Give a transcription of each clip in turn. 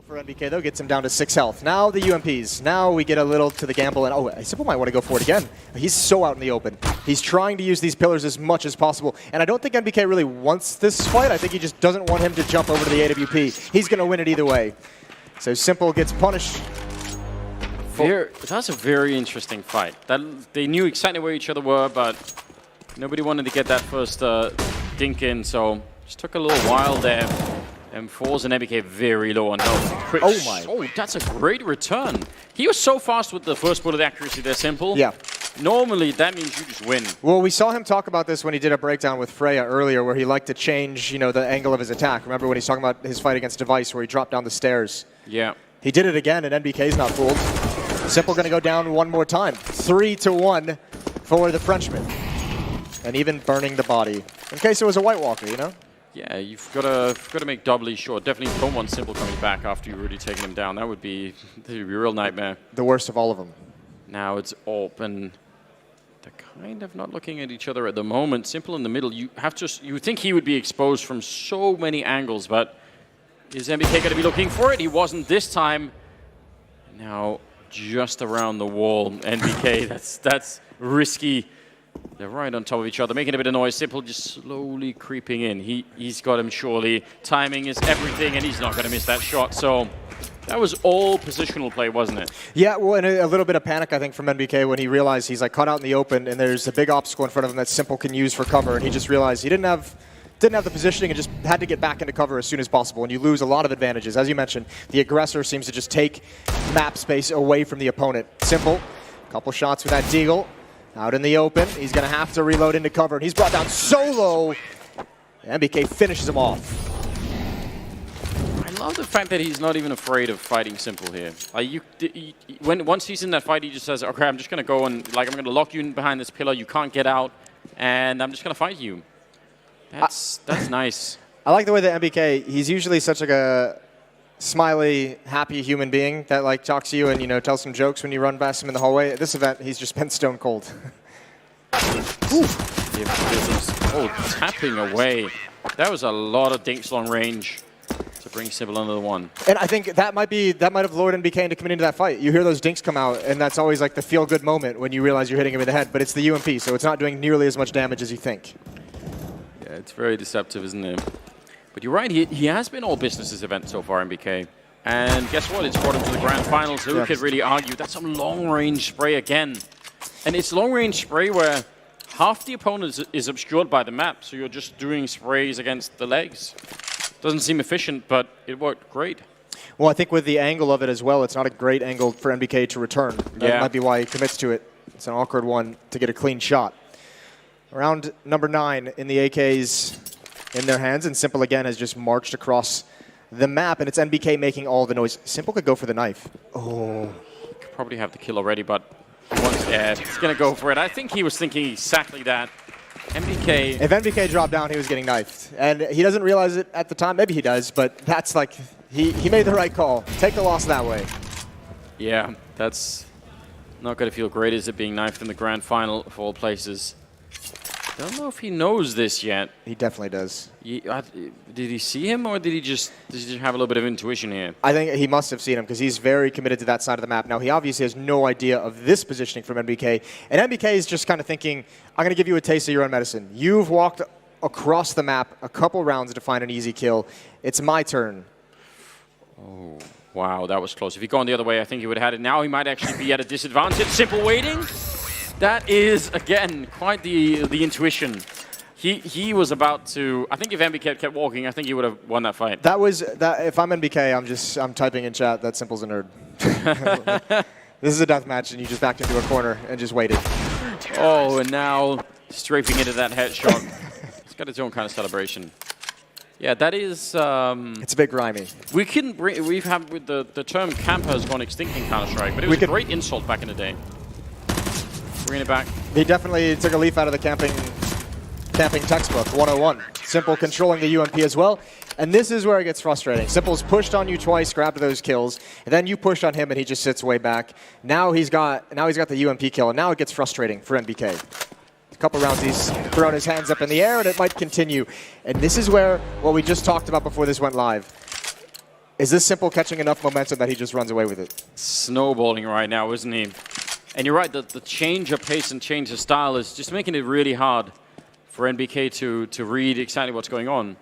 For NBK though, gets him down to 6 health. Now the UMPs. Now we get a little to the gamble, and oh, s1mple might want to go for it again. He's so out in the open. He's trying to use these pillars as much as possible, and I don't think NBK really wants this fight. I think he just doesn't want him to jump over to the AWP. He's going to win it either way. So s1mple gets punished. That's a very interesting fight. They knew exactly where each other were, but nobody wanted to get that first dink in, so just took a little while there. M4's and NBK very low on health. Oh my. Oh, that's a great return. He was so fast with the first bullet accuracy there, s1mple. Yeah. Normally, that means you just win. Well, we saw him talk about this when he did a breakdown with Freya earlier, where he liked to change, the angle of his attack. Remember when he's talking about his fight against Device, where he dropped down the stairs? Yeah. He did it again, and NBK's not fooled. s1mple going to go down one more time. 3-1 for the Frenchman. And even burning the body. In case it was a White Walker, Yeah, you've got to make doubly sure. Definitely don't want s1mple coming back after you've already taken him down. That would be a real nightmare. The worst of all of them. Now it's open. They're kind of not looking at each other at the moment. s1mple in the middle. You would think he would be exposed from so many angles, but is NBK going to be looking for it? He wasn't this time. Now just around the wall, NBK. That's risky. They're right on top of each other, making a bit of noise. s1mple just slowly creeping in. He's got him surely. Timing is everything, and he's not going to miss that shot. So that was all positional play, wasn't it? Yeah, well, and a little bit of panic, I think, from NBK when he realized he's caught out in the open, and there's a big obstacle in front of him that s1mple can use for cover, and he just realized he didn't have the positioning and just had to get back into cover as soon as possible, and you lose a lot of advantages. As you mentioned, the aggressor seems to just take map space away from the opponent. s1mple, a couple shots with that deagle. Out in the open, he's going to have to reload into cover, and he's brought down solo. NBK finishes him off. I love the fact that he's not even afraid of fighting s1mple here. Once he's in that fight, he just says, "Okay, I'm just going to go and I'm going to lock you in behind this pillar. You can't get out, and I'm just going to fight you." That's nice. I like the way that NBK. He's usually such a smiley, happy human being that talks to you and tells some jokes when you run past him in the hallway. At this event, he's just been stone cold. Tapping away. That was a lot of dinks long range to bring s1mple under the one. And I think that might have lured NBK into coming into that fight. You hear those dinks come out, and that's always the feel-good moment when you realize you're hitting him in the head. But it's the UMP, so it's not doing nearly as much damage as you think. Yeah, it's very deceptive, isn't it? But you're right, he has been all business this event so far, NBK. And guess what? It's brought him to the grand finals. Who could really argue? That's some long-range spray again. And it's long-range spray where half the opponent is obscured by the map, so you're just doing sprays against the legs. Doesn't seem efficient, but it worked great. Well, I think with the angle of it as well, it's not a great angle for NBK to return. That might be why he commits to it. It's an awkward one to get a clean shot. Round number 9 in the AKs in their hands, and s1mple again has just marched across the map, and it's NBK making all the noise. s1mple could go for the knife. Oh. Could probably have the kill already, but he's going to go for it. I think he was thinking exactly that. NBK... If NBK dropped down, he was getting knifed. And he doesn't realize it at the time. Maybe he does, but that's he made the right call. Take the loss that way. Yeah, that's not going to feel great, is it, being knifed in the grand final of all places. Don't know if he knows this yet. He definitely does. Did he see him, or did he just have a little bit of intuition here? I think he must have seen him, because he's very committed to that side of the map. Now, he obviously has no idea of this positioning from NBK, and NBK is just kind of thinking, I'm going to give you a taste of your own medicine. You've walked across the map a couple rounds to find an easy kill. It's my turn. Oh, wow, that was close. If he'd gone the other way, I think he would have had it. Now he might actually be at a disadvantage. s1mple waiting. That is, again, quite the intuition. He was about to... I think if NBK kept walking, I think he would have won that fight. If I'm NBK, I'm typing in chat that s1mple's a nerd. This is a death match, and you just backed into a corner and just waited. Oh, and now strafing into that headshot. It's got its own kind of celebration. Yeah, that is... it's a bit grimy. We've had... The term camper has gone extinct in Counter-Strike, but it was a great insult back in the day. Bringing it back. He definitely took a leaf out of the camping textbook, 101. s1mple controlling the UMP as well. And this is where it gets frustrating. s1mple's pushed on you twice, grabbed those kills, and then you push on him and he just sits way back. Now he's got the UMP kill, and now it gets frustrating for NBK. A couple rounds he's thrown his hands up in the air, and it might continue. And this is where what we just talked about before this went live. Is this Simple catching enough momentum that he just runs away with it? Snowballing right now, isn't he? And you're right, the change of pace and change of style is just making it really hard for NBK to read exactly what's going on.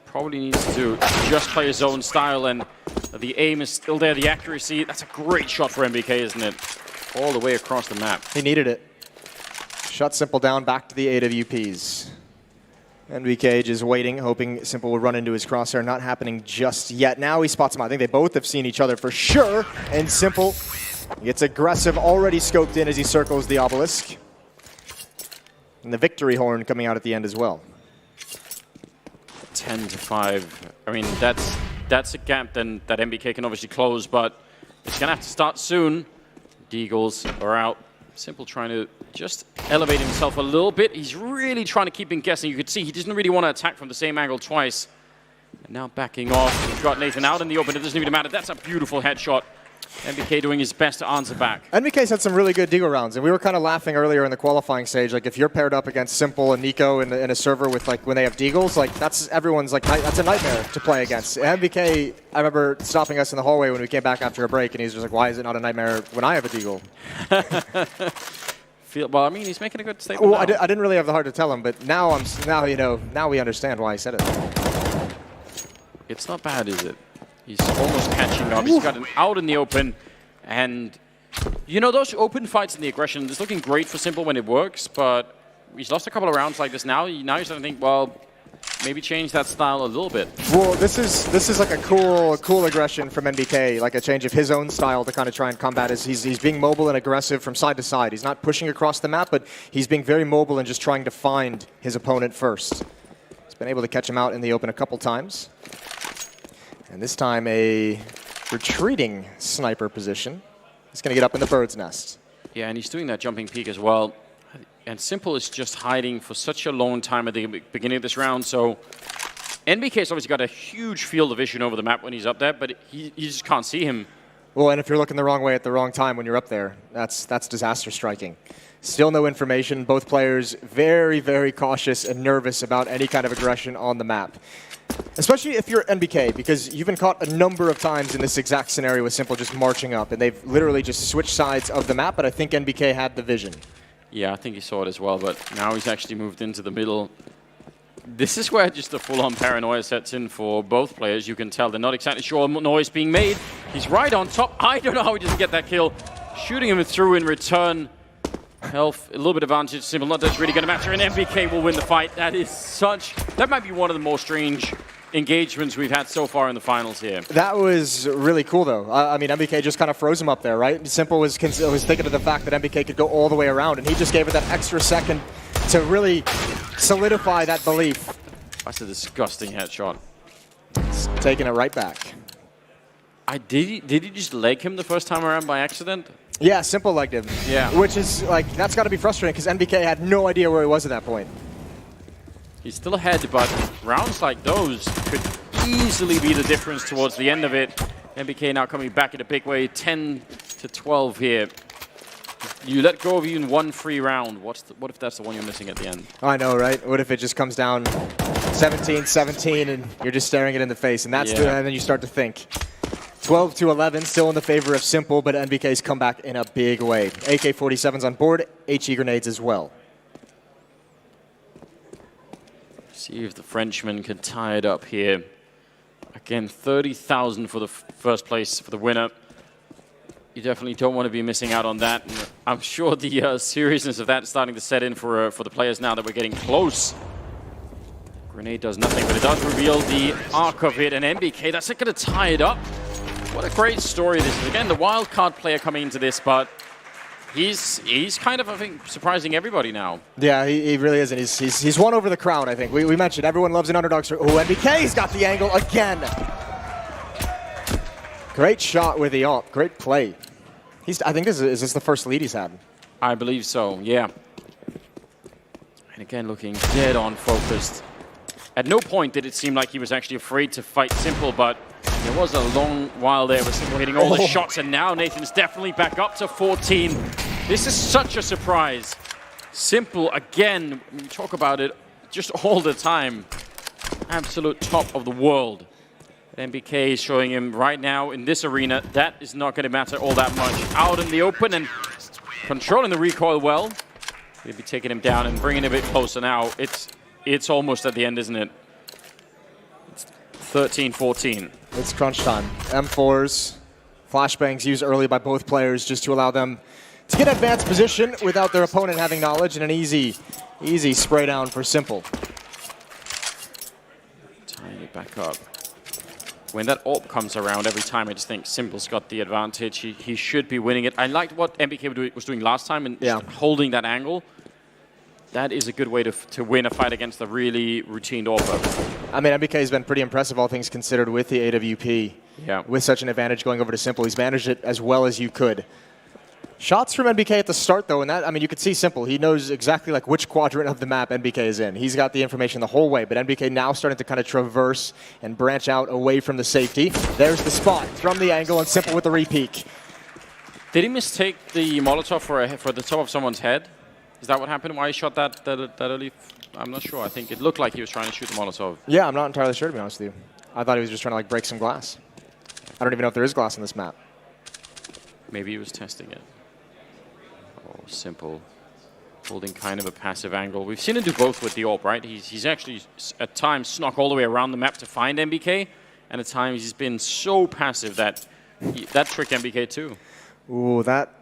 Probably needs to just play his own style, and the aim is still there, the accuracy. That's a great shot for NBK, isn't it? All the way across the map. He needed it. Shut Simple down, back to the AWPs. NBK just waiting, hoping Simple will run into his crosshair. Not happening just yet. Now he spots him. I think they both have seen each other for sure. And Simple gets aggressive, already scoped in as he circles the obelisk. And the victory horn coming out at the end as well. 10-5. I mean, that's a gap then that NBK can obviously close, but it's going to have to start soon. Deagles are out. Simple trying to just elevate himself a little bit. He's really trying to keep him guessing. You could see he doesn't really want to attack from the same angle twice. And now backing off. He's got Nathan out in the open. It doesn't even matter. That's a beautiful headshot. NBK doing his best to answer back. NBK's had some really good Deagle rounds, and we were kind of laughing earlier in the qualifying stage. Like, if you're paired up against Simple and Nico in a server with, like, when they have Deagles, like, that's everyone's, like, that's a nightmare to play against. NBK, I remember stopping us in the hallway when we came back after a break, and he was just like, why is it not a nightmare when I have a Deagle? Well, I mean, he's making a good statement. Well, I didn't really have the heart to tell him, but now we understand why he said it. It's not bad, is it? He's almost catching up. He's got an out in the open. And, you know, those open fights and the aggression, it's looking great for Simple when it works, but he's lost a couple of rounds like this now. Now he's starting to think, well, maybe change that style a little bit. Well, this is like a cool aggression from NBK, like a change of his own style to kind of try and combat. He's being mobile and aggressive from side to side. He's not pushing across the map, but he's being very mobile and just trying to find his opponent first. He's been able to catch him out in the open a couple times. And this time a retreating sniper position. He's going to get up in the bird's nest. Yeah, and he's doing that jumping peek as well. And Simple is just hiding for such a long time at the beginning of this round. So NBK's obviously got a huge field of vision over the map when he's up there, but you just can't see him. Well, and if you're looking the wrong way at the wrong time when you're up there, that's disaster striking. Still no information. Both players very, very cautious and nervous about any kind of aggression on the map. Especially if you're NBK, because you've been caught a number of times in this exact scenario with Simple just marching up, and they've literally just switched sides of the map, but I think NBK had the vision. Yeah, I think he saw it as well, but now he's actually moved into the middle. This is where just the full-on paranoia sets in for both players. You can tell they're not exactly sure what noise being made. He's right on top. I don't know how he doesn't get that kill. Shooting him through in return. Health, a little bit of advantage. Simple, not that's really going to matter, and NBK will win the fight. That might be one of the more strange engagements we've had so far in the finals here. That was really cool, though. I mean, NBK just kind of froze him up there, right? Simple was thinking of the fact that NBK could go all the way around, and he just gave it that extra second to really solidify that belief. That's a disgusting headshot. It's taking it right back. Did he just leg him the first time around by accident? Yeah, Simple legged him. Yeah. Which is, like, that's got to be frustrating because NBK had no idea where he was at that point. He's still ahead, but rounds like those could easily be the difference towards the end of it. NBK now coming back in a big way, 10-12 here. You let go of even one free round. What if that's the one you're missing at the end? I know, right? What if it just comes down 17-17 and you're just staring it in the face, and that's and then you start to think. 12-11, still in the favor of Simple, but NBK's come back in a big way. AK-47's on board, HE grenades as well. See if the Frenchman can tie it up here. Again, 30,000 for the first place for the winner. You definitely don't want to be missing out on that. And I'm sure the seriousness of that is starting to set in for the players now that we're getting close. Grenade does nothing, but it does reveal the arc of it. And NBK, that's going to tie it up. What a great story this is. Again, the wild card player coming into this, but he's kind of, I think, surprising everybody now. Yeah, he really is, and he's won over the crowd, I think. We mentioned everyone loves an underdog story. Oh, NBK's got the angle again. Great shot with the AWP. Great play. I think is this the first lead he's had? I believe so, yeah. And again, looking dead on focused. At no point did it seem like he was actually afraid to fight Simple, but there was a long while there with Simple hitting all the shots, and now Nathan's definitely back up to 14. This is such a surprise. Simple, again, we talk about it just all the time. Absolute top of the world. MBK is showing him right now in this arena that is not going to matter all that much. Out in the open and controlling the recoil well. Maybe taking him down and bringing him a bit closer now. It's almost at the end, isn't it? It's 13-14. It's crunch time. M4s, flashbangs used early by both players just to allow them to get advanced position without their opponent having knowledge, and an easy spray down for s1mple. Tying it back up. When that AWP comes around every time, I just think s1mple's got the advantage. He should be winning it. I liked what MBK was doing last time and holding that angle. That is a good way to win a fight against a really routine AWP. I mean, MBK has been pretty impressive, all things considered, with the AWP. Yeah. With such an advantage going over to s1mple. He's managed it as well as you could. Shots from MBK at the start, though, and that, I mean, you could see s1mple. He knows exactly like which quadrant of the map MBK is in. He's got the information the whole way, but MBK now starting to kind of traverse and branch out away from the safety. There's the spot from the angle, and s1mple with the repeak. Did he mistake the Molotov for the top of someone's head? Is that what happened? Why he shot that early? I'm not sure. I think it looked like he was trying to shoot the Molotov. Yeah, I'm not entirely sure, to be honest with you. I thought he was just trying to like break some glass. I don't even know if there is glass on this map. Maybe he was testing it. s1mple holding kind of a passive angle. We've seen him do both with the AWP, right? He's actually at times snuck all the way around the map to find MBK, and at times he's been so passive that that tricked MBK too. Ooh, that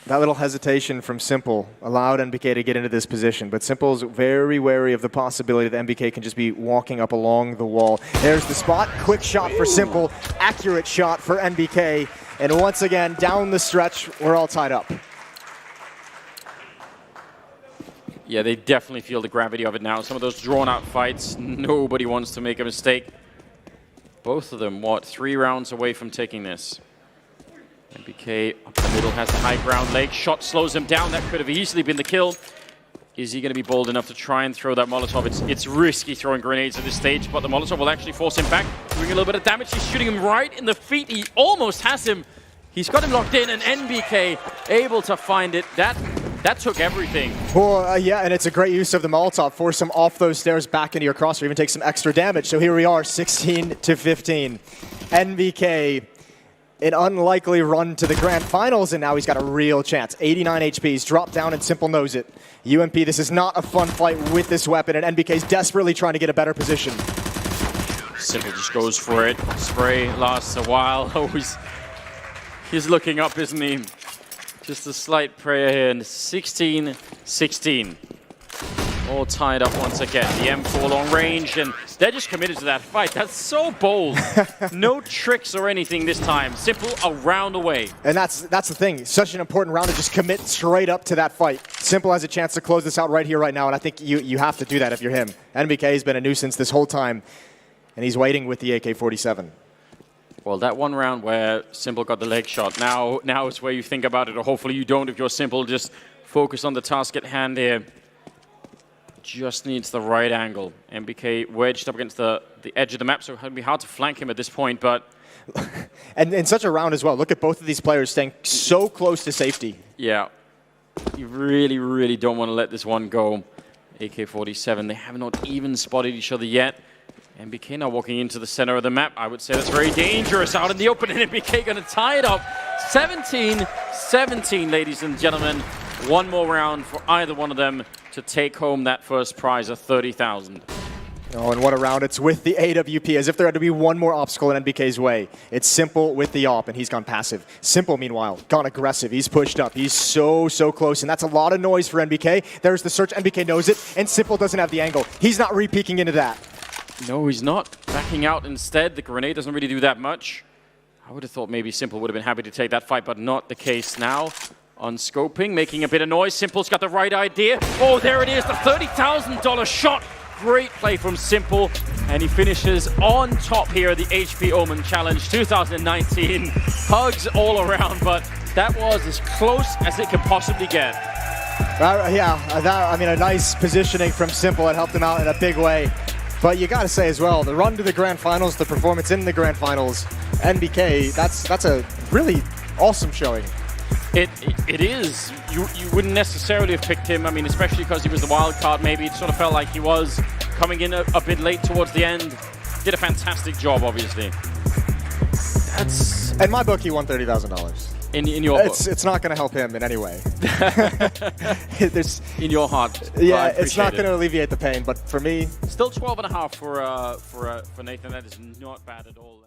little hesitation from s1mple allowed MBK to get into this position, but s1mple's very wary of the possibility that MBK can just be walking up along the wall. There's the spot. Quick shot for s1mple. Accurate shot for MBK. And once again, down the stretch, we're all tied up. Yeah, they definitely feel the gravity of it now. Some of those drawn-out fights, nobody wants to make a mistake. Both of them, what, 3 rounds away from taking this. MBK up the middle has the high ground leg. Shot slows him down. That could have easily been the kill. Is he going to be bold enough to try and throw that Molotov? It's risky throwing grenades at this stage, but the Molotov will actually force him back, doing a little bit of damage. He's shooting him right in the feet. He almost has him. He's got him locked in, and MBK able to find it. That took everything. Well, yeah, and it's a great use of the Molotov. Force him off those stairs back into your crosshair, even take some extra damage. So here we are, 16-15. MBK, an unlikely run to the grand finals, and now he's got a real chance. 89 HP, he's dropped down, and s1mple knows it. UMP, this is not a fun fight with this weapon, and MBK's desperately trying to get a better position. s1mple just goes for it. Spray lasts a while. Oh, he's looking up, isn't he? Just a slight prayer here, and 16-16. All tied up once again. The M4 long range, and they're just committed to that fight. That's so bold. No tricks or anything this time. s1mple a round away. And that's the thing. Such an important round to just commit straight up to that fight. s1mple has a chance to close this out right here, right now, and I think you have to do that if you're him. MBK has been a nuisance this whole time, and he's waiting with the AK-47. Well, that one round where s1mple got the leg shot, now it's where you think about it, or hopefully you don't if you're s1mple. Just focus on the task at hand here. Just needs the right angle. MBK wedged up against the edge of the map, so it would be hard to flank him at this point, but... and in such a round as well. Look at both of these players staying so close to safety. Yeah. You really, really don't want to let this one go. AK-47, they have not even spotted each other yet. MBK now walking into the center of the map. I would say that's very dangerous out in the open, and MBK going to tie it up. 17-17, ladies and gentlemen. One more round for either one of them to take home that first prize of 30,000. Oh, and what a round. It's with the AWP, as if there had to be one more obstacle in MBK's way. It's s1mple with the AWP, and he's gone passive. s1mple, meanwhile, gone aggressive. He's pushed up. He's so close, and that's a lot of noise for MBK. There's the search. MBK knows it, and s1mple doesn't have the angle. He's not re-peeking into that. No, he's not. Backing out instead. The grenade doesn't really do that much. I would have thought maybe s1mple would have been happy to take that fight, but not the case now. Unscoping, making a bit of noise. s1mple's got the right idea. Oh, there it is, the $30,000 shot. Great play from s1mple, and he finishes on top here at the HP Omen Challenge 2019. Hugs all around, but that was as close as it could possibly get. I mean, a nice positioning from s1mple. It helped him out in a big way. But you got to say as well, the run to the grand finals, the performance in the grand finals, MBK, that's a really awesome showing. It is. You wouldn't necessarily have picked him. I mean, especially because he was the wild card. Maybe it sort of felt like he was coming in a bit late towards the end. did a fantastic job, obviously. That's In my book, he won $30,000. in your book. It's not going to help him in any way. There's, In your heart. yeah, I it's not appreciate going to alleviate the pain, but for me, Still 12.5 for Nathan. That is not bad at all.